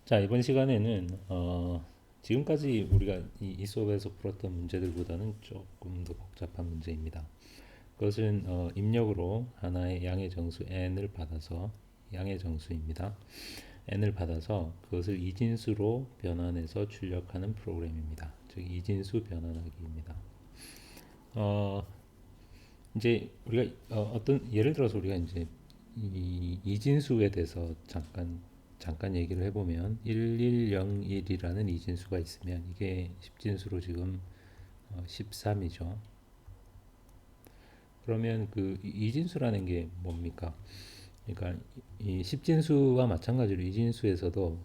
자, 이번 시간에는 지금까지 우리가 이 수업에서 풀었던 문제들보다는 조금 더 복잡한 문제입니다. 그것은 입력으로 하나의 양의 정수 n을 받아서 양의 정수입니다. n을 받아서 그것을 이진수로 변환해서 출력하는 프로그램입니다. 즉 이진수 변환하기입니다. 어, 이제 우리가 어떤 예를 들어서 우리가 이제 이 이진수에 대해서 잠깐 얘기를 해보면 1101이라는 이진수가 있으면 이게 십진수로 지금 13이죠. 그러면 그 이진수라는 게 뭡니까? 그러니까 이 십진수와 마찬가지로 이진수에서도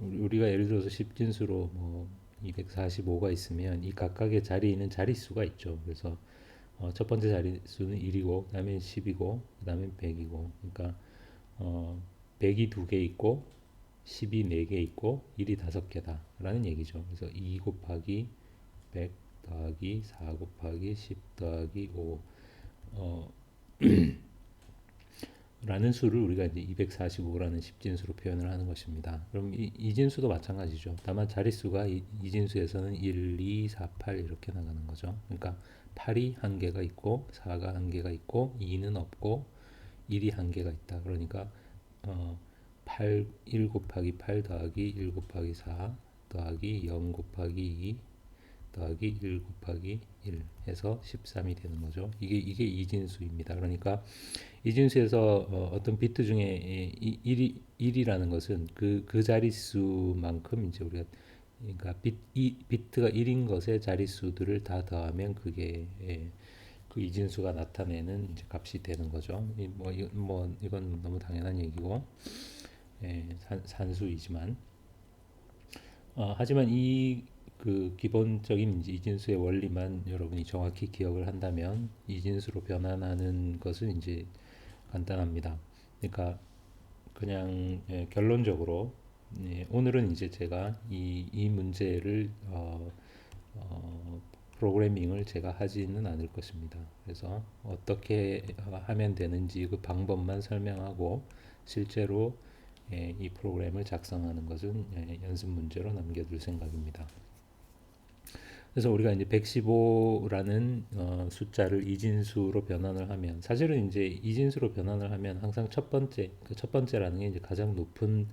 우리가 예를 들어서 십진수로 뭐 245가 있으면 이 각각의 자리에 있는 자릿수가 있죠. 그래서 첫 번째 자릿수는 1이고, 그 다음에 10이고, 그 다음에 100이고, 그러니까 100이 2개 있고, 10이 4개 있고, 1이 5개다 라는 얘기죠. 그래서 2 곱하기 100 더하기 4 곱하기 10 더하기 5 어, 라는 수를 우리가 이제 245라는 십진수로 표현을 하는 것입니다. 그럼 이진수도 마찬가지죠. 다만 자릿수가 이진수에서는 1, 2, 4, 8 이렇게 나가는 거죠. 그러니까 8이 한 개가 있고 4가 한 개가 있고 2는 없고 1이 한 개가 있다. 그러니까 어, 8, 1 곱하기 8 더하기 1 곱하기 4 더하기 0 곱하기 2 더하기 1 곱하기 1 해서 13이 되는 거죠. 이게 이진수입니다. 그러니까 이진수에서 떤 비트 중에 1이라는 것은 그 자릿수만큼 이제 우리가 그러니까 비트가 1인 것의 자릿수들을 다 더하면 그게 그 이진수가 나타내는 이제 값이 되는 거죠. 뭐 이건 너무 당연한 얘기고 산수이지만 하지만 이 그 기본적인 이제 이진수의 원리만 여러분이 정확히 기억을 한다면 이진수로 변환하는 것은 이제 간단합니다. 그러니까 그냥 결론적으로 오늘은 이제 제가 이 문제를 프로그래밍을 제가 하지는 않을 것입니다. 그래서 어떻게 하면 되는지 그 방법만 설명하고 실제로 이 프로그램을 작성하는 것은 연습 문제로 남겨둘 생각입니다. 그래서 우리가 이제 115라는 숫자를 이진수로 변환을 하면 사실은 이제 이진수로 변환을 하면 항상 그 첫 번째라는 게 이제 가장 높은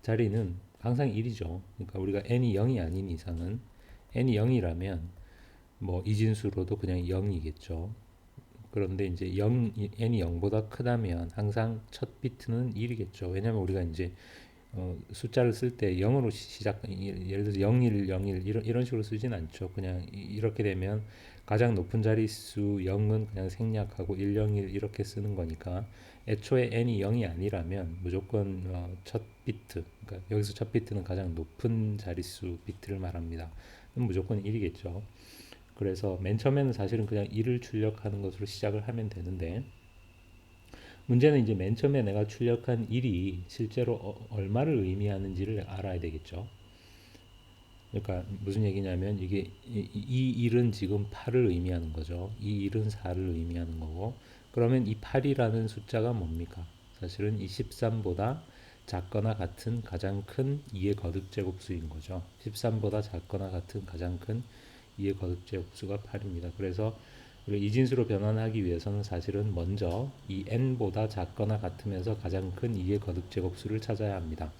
자리는 항상 1이죠. 그러니까 우리가 n이 0이 아닌 이상은 n이 0이라면 뭐 이진수로도 그냥 0이겠죠. 그런데 이제 n이 0보다 크다면 항상 첫 비트는 1이겠죠. 왜냐하면 우리가 이제 숫자를 쓸 때 0으로 예를 들어서 01, 01 이런 식으로 쓰진 않죠. 그냥 이렇게 되면 가장 높은 자릿수 0은 그냥 생략하고 101 이렇게 쓰는 거니까 애초에 n이 0이 아니라면 무조건 첫 비트, 그러니까 여기서 첫 비트는 가장 높은 자릿수 비트를 말합니다. 그럼 무조건 1이겠죠. 그래서 맨 처음에는 사실은 그냥 1을 출력하는 것으로 시작을 하면 되는데 문제는 이제 맨 처음에 내가 출력한 일이 실제로 얼마를 의미하는지를 알아야 되겠죠. 그러니까 무슨 얘기냐면 이게 이 일은 지금 8을 의미하는 거죠. 이 일은 4를 의미하는 거고 그러면 이 8이라는 숫자가 뭡니까? 사실은 이 13보다 작거나 같은 가장 큰 2의 거듭제곱수인 거죠. 13보다 작거나 같은 가장 큰 2의 거듭제곱수가 8입니다. 그래서 우리가 이진수로 변환하기 위해서는 사실은 먼저 이 n보다 작거나 같으면서 가장 큰 2의 거듭제곱수를 찾아야 합니다.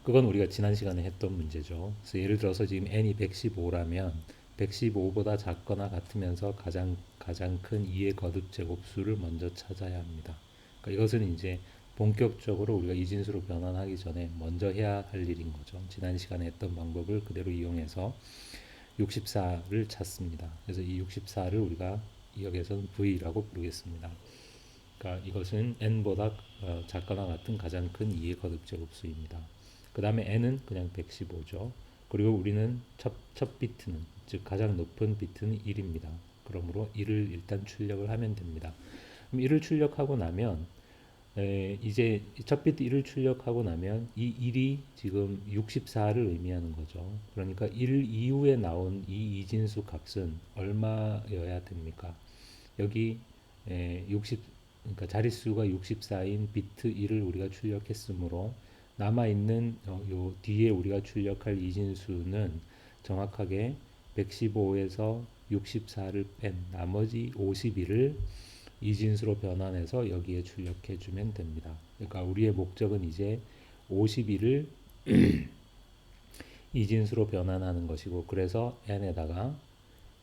그건 우리가 지난 시간에 했던 문제죠. 그래서 예를 들어서 지금 n이 115라면 115보다 작거나 같으면서 가장 큰 2의 거듭 제곱수를 먼저 찾아야 합니다. 그러니까 이것은 이제 본격적으로 우리가 이진수로 변환하기 전에 먼저 해야 할 일인 거죠. 지난 시간에 했던 방법을 그대로 이용해서 64를 찾습니다. 그래서 이 64를 우리가 여기에서는 V라고 부르겠습니다. 그러니까 이것은 n보다 작거나 같은 가장 큰 2의 거듭 제곱수입니다. 그 다음에 n은 그냥 115죠. 그리고 우리는 첫 비트는 즉 가장 높은 비트는 1입니다. 그러므로 1을 일단 출력을 하면 됩니다. 그럼 1을 출력하고 나면 이제 첫 비트 1을 출력하고 나면 이 1이 지금 64를 의미하는 거죠. 그러니까 1 이후에 나온 이 이진수 값은 얼마여야 됩니까? 여기 60 그러니까 자릿수가 64인 비트 1을 우리가 출력했으므로 남아있는 요 뒤에 우리가 출력할 이진수는 정확하게 115에서 64를 뺀 나머지 51을 이진수로 변환해서 여기에 출력해 주면 됩니다. 그러니까 우리의 목적은 이제 51을 이진수로 변환하는 것이고, 그래서 n에다가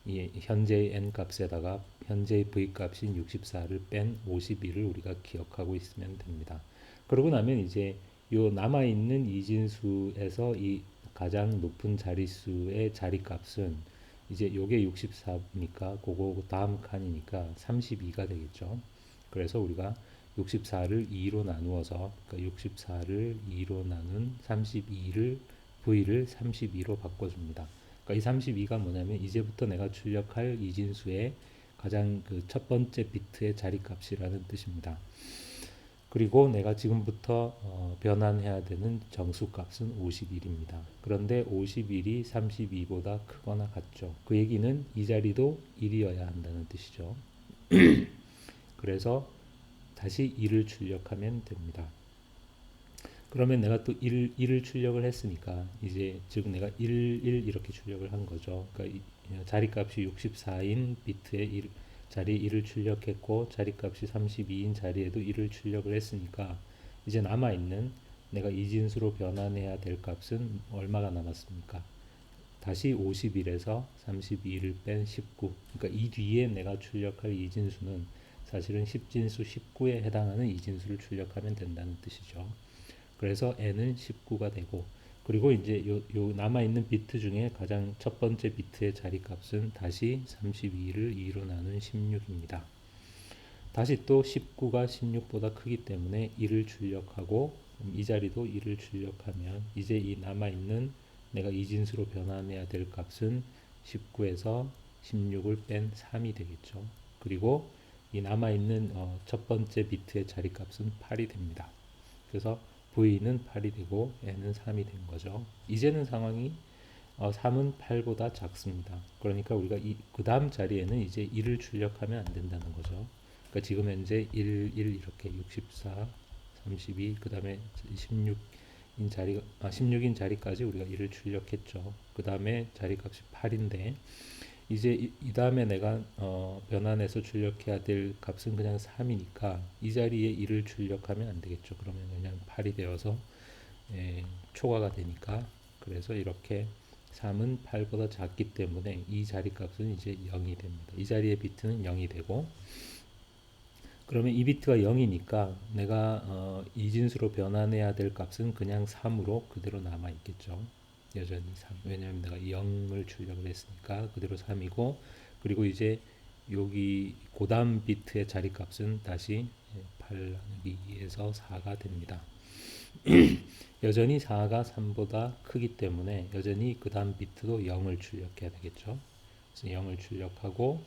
이 현재의 n 값에다가 현재의 v 값인 64를 뺀 51을 우리가 기억하고 있으면 됩니다. 그러고 나면 이제 요 남아 있는 이진수에서 이 가장 높은 자릿수의 자리값은 이제 요게 64니까 그거 다음 칸이니까 32가 되겠죠. 그래서 우리가 64를 2로 나누어서, 그러니까 64를 2로 나눈 32를 v를 32로 바꿔줍니다. 그러니까 이 32가 뭐냐면 이제부터 내가 출력할 이진수의 가장 그 첫 번째 비트의 자리값이라는 뜻입니다. 그리고 내가 지금부터 변환해야 되는 정수값은 51입니다. 그런데 51이 32보다 크거나 같죠. 그 얘기는 이 자리도 1이어야 한다는 뜻이죠. 그래서 다시 1을 출력하면 됩니다. 그러면 내가 또 1을 출력을 했으니까 이제 즉 내가 1 이렇게 출력을 한 거죠. 그러니까 자리값이 64인 비트에 자리 1을 출력했고 자리값이 32인 자리에도 1을 출력을 했으니까 이제 남아있는 내가 이진수로 변환해야 될 값은 얼마가 남았습니까? 다시 51에서 32를 뺀 19. 그러니까 이 뒤에 내가 출력할 이진수는 사실은 10진수 19에 해당하는 이진수를 출력하면 된다는 뜻이죠. 그래서 n은 19가 되고, 그리고 이제 요 남아있는 비트 중에 가장 첫 번째 비트의 자리값은 다시 32를 2로 나눈 16입니다. 다시 또 19가 16보다 크기 때문에 1을 출력하고, 이 자리도 1을 출력하면 이제 이 남아있는 내가 이진수로 변환해야 될 값은 19에서 16을 뺀 3이 되겠죠. 그리고 이 남아있는 첫 번째 비트의 자리값은 8이 됩니다. 그래서 v는 8이 되고 n은 3이 된 거죠. 이제는 상황이 3은 8보다 작습니다. 그러니까 우리가 그 다음 자리에는 이제 1을 출력하면 안 된다는 거죠. 그러니까 지금 현재 1, 1 이렇게 64, 32, 그 다음에 16인 자리까지 우리가 1을 출력했죠. 그 다음에 자리값이 8인데 이제 이 다음에 내가 변환해서 출력해야 될 값은 그냥 3이니까 이 자리에 1을 출력하면 안 되겠죠. 그러면 그냥 8이 되어서 초과가 되니까, 그래서 이렇게 3은 8보다 작기 때문에 이 자리값은 이제 0이 됩니다. 이 자리의 비트는 0이 되고, 그러면 이 비트가 0이니까 내가 이진수로 변환해야 될 값은 그냥 3으로 그대로 남아 있겠죠. 여전히 3. 왜냐하면 내가 0을 출력을 했으니까 그대로 3이고, 그리고 이제 여기 고다음 비트의 자리값은 다시 8 나누기 2에서 4가 됩니다. 여전히 4가 3보다 크기 때문에 여전히 그 다음 비트도 0을 출력해야 되겠죠. 그래서 0을 출력하고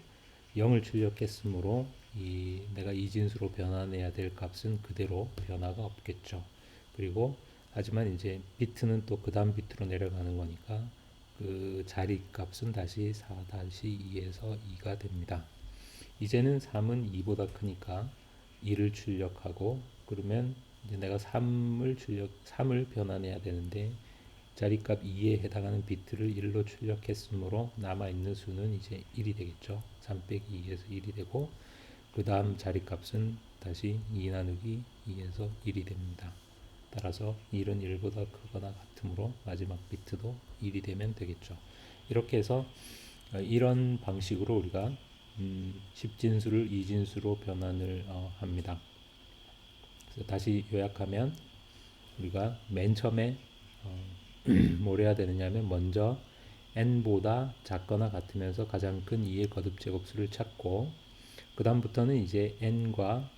0을 출력했으므로 내가 이진수로 변환해야 될 값은 그대로 변화가 없겠죠. 그리고 하지만 이제 비트는 또 그 다음 비트로 내려가는 거니까 그 자리 값은 다시 4-2에서 2가 됩니다. 이제는 3은 2보다 크니까 2를 출력하고, 그러면 이제 내가 3을 변환해야 되는데 자리값 2에 해당하는 비트를 1로 출력했으므로 남아있는 수는 이제 1이 되겠죠. 3 빼기 2에서 1이 되고, 그 다음 자리값은 다시 2 나누기 2에서 1이 됩니다. 따라서 1은 1보다 크거나 같으므로 마지막 비트도 1이 되면 되겠죠. 이렇게 해서 이런 방식으로 우리가 10진수를 2진수로 변환을 합니다. 그래서 다시 요약하면 우리가 맨 처음에 뭘 해야 되느냐면 먼저 n보다 작거나 같으면서 가장 큰 2의 거듭 제곱수를 찾고, 그 다음부터는 이제 n과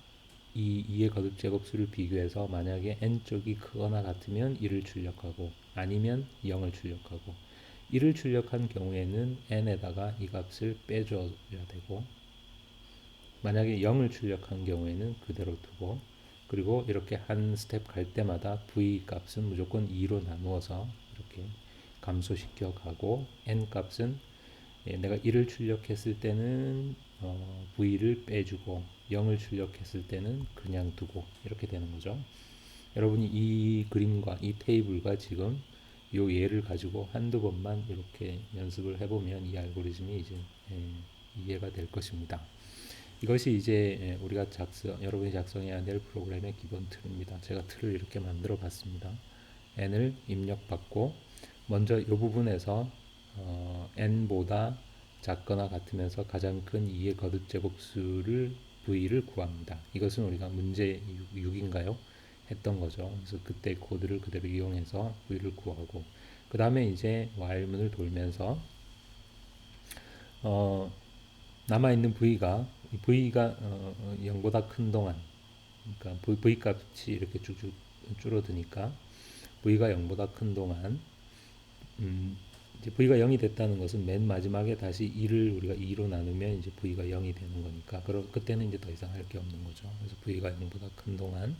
이 2의 거듭 제곱수를 비교해서 만약에 n쪽이 크거나 같으면 1을 출력하고 아니면 0을 출력하고, 1을 출력한 경우에는 n에다가 이 값을 빼줘야 되고, 만약에 0을 출력한 경우에는 그대로 두고, 그리고 이렇게 한 스텝 갈 때마다 v 값은 무조건 2로 나누어서 이렇게 감소시켜 가고, n 값은 내가 1을 출력했을 때는 v를 빼주고 0을 출력했을 때는 그냥 두고 이렇게 되는 거죠. 여러분이 이 그림과 이 테이블과 지금 요 예를 가지고 한두 번만 이렇게 연습을 해보면 이 알고리즘이 이제 이해가 될 것입니다. 이것이 이제 우리가 여러분이 작성해야 될 프로그램의 기본 틀입니다. 제가 틀을 이렇게 만들어 봤습니다. n을 입력받고 먼저 이 부분에서 n보다 작거나 같으면서 가장 큰 2의 거듭 제곱수를 v를 구합니다. 이것은 우리가 문제 6인가요? 했던 거죠. 그래서 그때 코드를 그대로 이용해서 v를 구하고 그 다음에 이제 while문을 돌면서 남아있는 v가 0보다 큰 동안 그러니까 v 값이 이렇게 쭉쭉 줄어드니까 v가 0보다 큰 동안 이제 v가 0이 됐다는 것은 맨 마지막에 다시 2를 우리가 2로 나누면 이제 v가 0이 되는 거니까 그때는 이제 더 이상 할 게 없는 거죠. 그래서 v가 0보다 큰 동안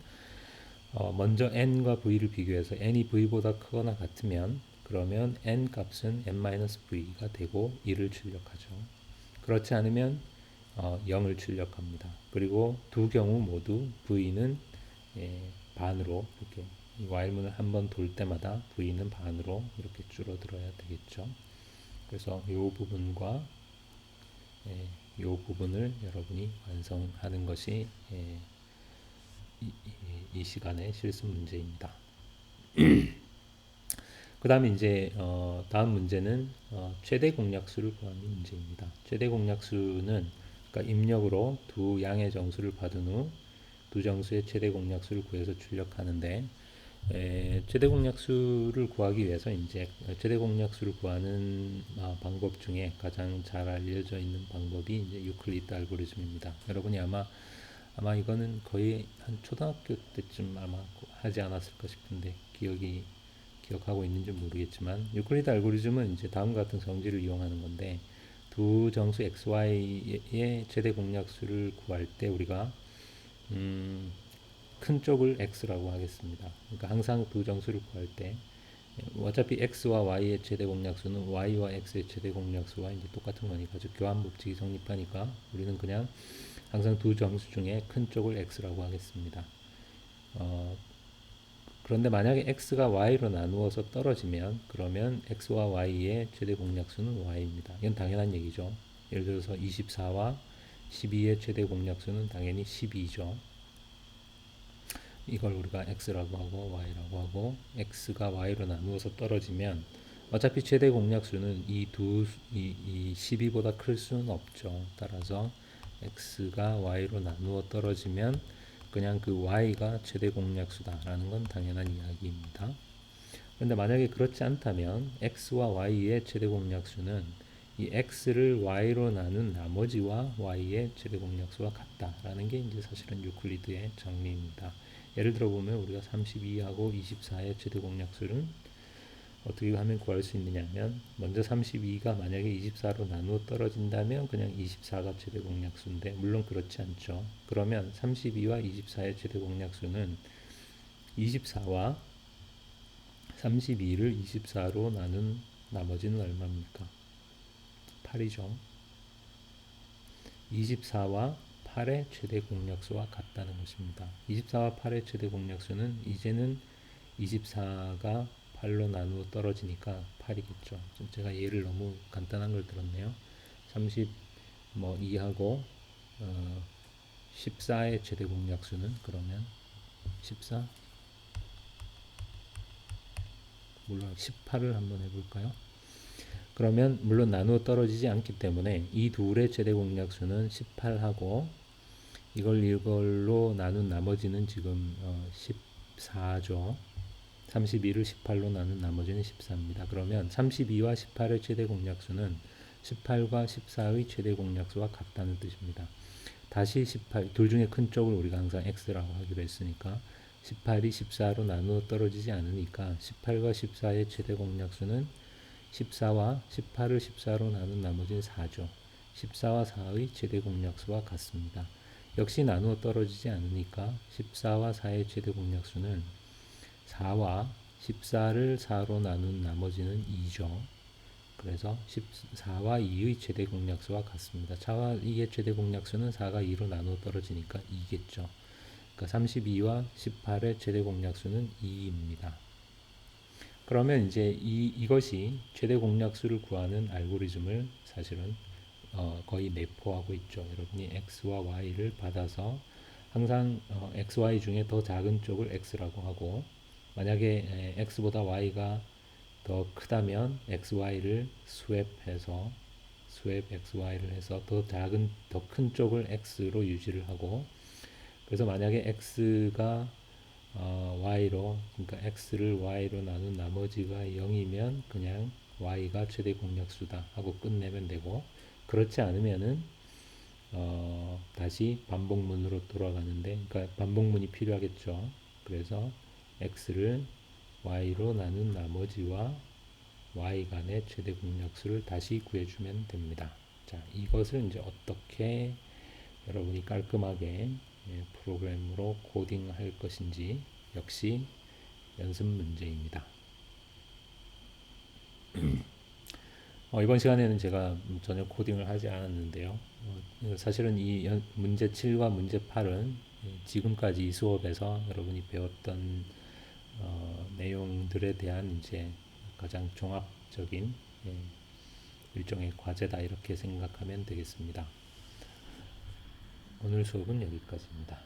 먼저 n과 v를 비교해서 n이 v보다 크거나 같으면 그러면 n 값은 n-v가 되고 2를 출력하죠. 그렇지 않으면 0을 출력합니다. 그리고 두 경우 모두 v는 반으로 이렇게 while문을 한번 돌 때마다 v는 반으로 이렇게 줄어들어야 되겠죠. 그래서 이 부분과 이 부분을 여러분이 완성하는 것이 이 시간의 실습 문제입니다. 그 다음에 이제 다음 문제는 최대 공약수를 구하는 문제입니다. 최대 공약수는 그러니까 입력으로 두 양의 정수를 받은 후 두 정수의 최대 공약수를 구해서 출력하는데 최대 공약수를 구하기 위해서 이제 최대 공약수를 구하는 방법 중에 가장 잘 알려져 있는 방법이 이제 유클리드 알고리즘입니다. 여러분이 아마 이거는 거의 한 초등학교 때쯤 아마 하지 않았을까 싶은데 기억하고 있는지 모르겠지만 유클리드 알고리즘은 이제 다음과 같은 성질을 이용하는 건데 두 정수 xy의 최대 공약수를 구할 때 우리가 큰 쪽을 x라고 하겠습니다. 그러니까 항상 두 정수를 구할 때 어차피 x와 y의 최대 공약수는 y와 x의 최대 공약수와 이제 똑같은 거니까 즉 교환 법칙이 성립하니까 우리는 그냥 항상 두 정수 중에 큰 쪽을 x라고 하겠습니다. 그런데 만약에 x가 y로 나누어서 떨어지면 그러면 x와 y의 최대 공약수는 y입니다. 이건 당연한 얘기죠. 예를 들어서 24와 12의 최대 공약수는 당연히 12죠. 이걸 우리가 x라고 하고 y라고 하고 x가 y로 나누어서 떨어지면 어차피 최대 공약수는 이 12보다 클 수는 없죠. 따라서 x가 y로 나누어 떨어지면 그냥 그 y가 최대 공약수다라는 건 당연한 이야기입니다. 그런데 만약에 그렇지 않다면 x와 y의 최대 공약수는 이 x를 y로 나눈 나머지와 y의 최대 공약수와 같다라는 게 이제 사실은 유클리드의 정리입니다. 예를 들어 보면 우리가 32하고 24의 최대 공약수는 어떻게 하면 구할 수 있느냐면 먼저 32가 만약에 24로 나누어 떨어진다면 그냥 24가 최대 공약수인데 물론 그렇지 않죠. 그러면 32와 24의 최대 공약수는 24와 32를 24로 나눈 나머지는 얼마입니까? 8이죠. 24와 8의 최대 공약수와 같다는 것입니다. 24와 8의 최대 공약수는 이제는 24가 8로 나누어 떨어지니까 8이겠죠. 좀 제가 예를 너무 간단한 걸 들었네요. 32하고 14의 최대 공약수는 그러면 14 물론 18을 한번 해볼까요? 그러면 물론 나누어 떨어지지 않기 때문에 이 둘의 최대 공약수는 18하고 이걸로 나눈 나머지는 지금 14죠. 32를 18로 나눈 나머지는 14입니다. 그러면 32와 18의 최대 공약수는 18과 14의 최대 공약수와 같다는 뜻입니다. 다시 18, 둘 중에 큰 쪽을 우리가 항상 x라고 하기로 했으니까 18이 14로 나누어 떨어지지 않으니까 18과 14의 최대 공약수는 14와 18을 14로 나눈 나머지는 4죠. 14와 4의 최대 공약수와 같습니다. 역시 나누어 떨어지지 않으니까 14와 4의 최대 공약수는 4와 14를 4로 나눈 나머지는 2죠. 그래서 14와 2의 최대 공약수와 같습니다. 4와 2의 최대 공약수는 4가 2로 나누어 떨어지니까 2겠죠. 그러니까 32와 18의 최대 공약수는 2입니다. 그러면 이제 이것이 최대 공약수를 구하는 알고리즘을 사실은 거의 내포하고 있죠. 여러분이 x와 y를 받아서 항상 x, y 중에 더 작은 쪽을 x라고 하고, 만약에 x보다 y가 더 크다면 x, y를 스왑 x, y를 해서 더 작은, 더 큰 쪽을 x로 유지를 하고, 그래서 만약에 x가 y로, 그러니까 x를 y로 나눈 나머지가 0이면 그냥 y가 최대 공약수다 하고 끝내면 되고, 그렇지 않으면은 다시 반복문으로 돌아가는데, 그러니까 반복문이 필요하겠죠. 그래서 x를 y로 나눈 나머지와 y 간의 최대 공약수를 다시 구해주면 됩니다. 자, 이것을 이제 어떻게 여러분이 깔끔하게 프로그램으로 코딩할 것인지 역시 연습 문제입니다. 이번 시간에는 제가 전혀 코딩을 하지 않았는데요. 사실은 이 문제 7과 문제 8은 지금까지 이 수업에서 여러분이 배웠던 내용들에 대한 이제 가장 종합적인 일종의 과제다 이렇게 생각하면 되겠습니다. 오늘 수업은 여기까지입니다.